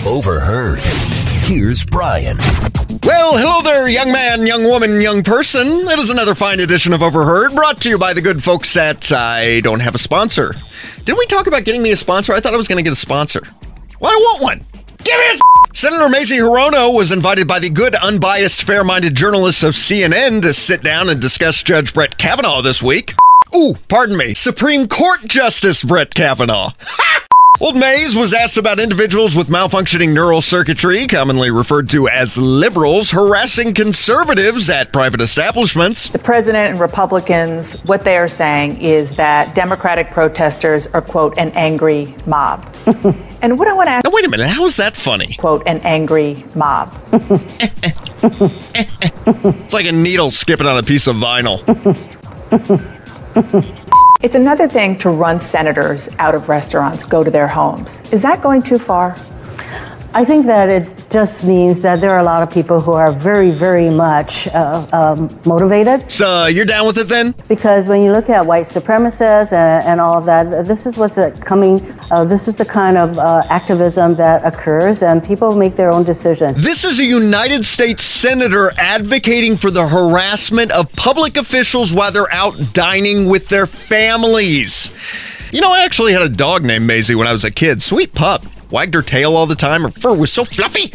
Overheard. Here's Brian. Well, hello there, young man, young woman, young person. It is another fine edition of Overheard, brought to you by the good folks at I don't have a sponsor. Didn't we talk about getting me a sponsor? I thought I was going to get a sponsor. Well, I want one. Give me a Senator Mazie Hirono was invited by the good, unbiased, fair-minded journalists of CNN to sit down and discuss Judge Brett Kavanaugh this week. Ooh, pardon me, Supreme Court Justice Brett Kavanaugh. Ha! Old Mays was asked about individuals with malfunctioning neural circuitry, commonly referred to as liberals, harassing conservatives at private establishments. The president and Republicans, what they are saying is that Democratic protesters are, quote, an angry mob. And what I want to ask... Now, wait a minute, how is that funny? Quote, an angry mob. It's like a needle skipping on a piece of vinyl. It's another thing to run senators out of restaurants, go to their homes. Is that going too far? I think that it just means that there are a lot of people who are very, very much motivated. So you're down with it then? Because when you look at white supremacists and all of that, this is what's coming. This is the kind of activism that occurs, and people make their own decisions. This is a United States senator advocating for the harassment of public officials while they're out dining with their families. You know, I actually had a dog named Maisie when I was a kid. Sweet pup. Wagged her tail all the time. Her fur was so fluffy.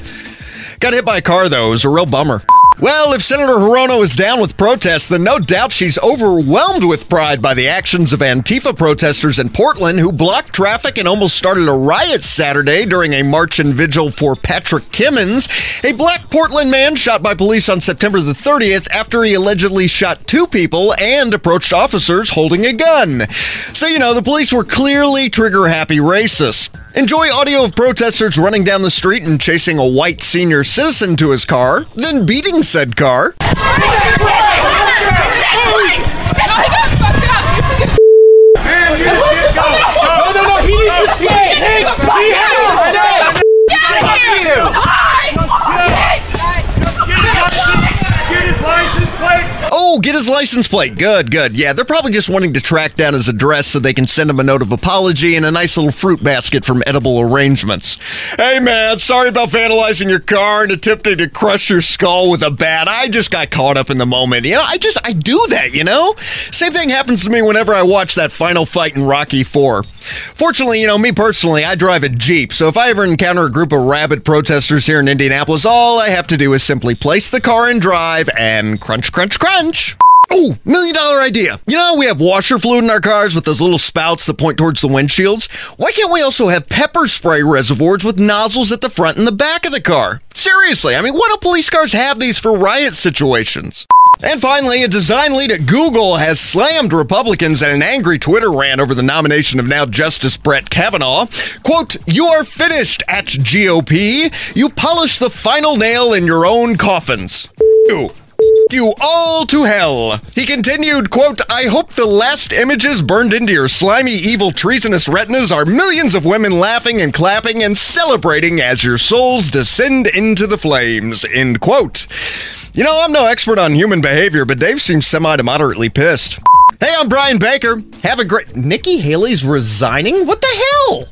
Got hit by a car, though. It was a real bummer. Well, if Senator Hirono is down with protests, then no doubt she's overwhelmed with pride by the actions of Antifa protesters in Portland who blocked traffic and almost started a riot Saturday during a march and vigil for Patrick Kimmons, a black Portland man shot by police on September the 30th after he allegedly shot two people and approached officers holding a gun. So, you know, the police were clearly trigger-happy racists. Enjoy audio of protesters running down the street and chasing a white senior citizen to his car, then beating said car. Man, you just go. No, he needs to skate. Get his license plate. Oh, get his license plate. Good. Yeah, they're probably just wanting to track down his address so they can send him a note of apology and a nice little fruit basket from Edible Arrangements. Hey, man, sorry about vandalizing your car and attempting to crush your skull with a bat. I just got caught up in the moment. You know, I do that, you know? Same thing happens to me whenever I watch that final fight in Rocky IV. Fortunately, you know, me personally, I drive a Jeep, so if I ever encounter a group of rabid protesters here in Indianapolis, all I have to do is simply place the car in drive and crunch, crunch, crunch. Ooh, $1 million idea. You know, we have washer fluid in our cars with those little spouts that point towards the windshields. Why can't we also have pepper spray reservoirs with nozzles at the front and the back of the car? Seriously, I mean, why don't police cars have these for riot situations? And finally, a design lead at Google has slammed Republicans in an angry Twitter rant over the nomination of now Justice Brett Kavanaugh. Quote, "You are finished at GOP. You polished the final nail in your own coffins. You all to hell." He continued, quote, "I hope the last images burned into your slimy, evil, treasonous retinas are millions of women laughing and clapping and celebrating as your souls descend into the flames," end quote. You know, I'm no expert on human behavior, but Dave seems semi to moderately pissed. Hey, I'm Brian Baker. Have a great... Nikki Haley's resigning? What the hell?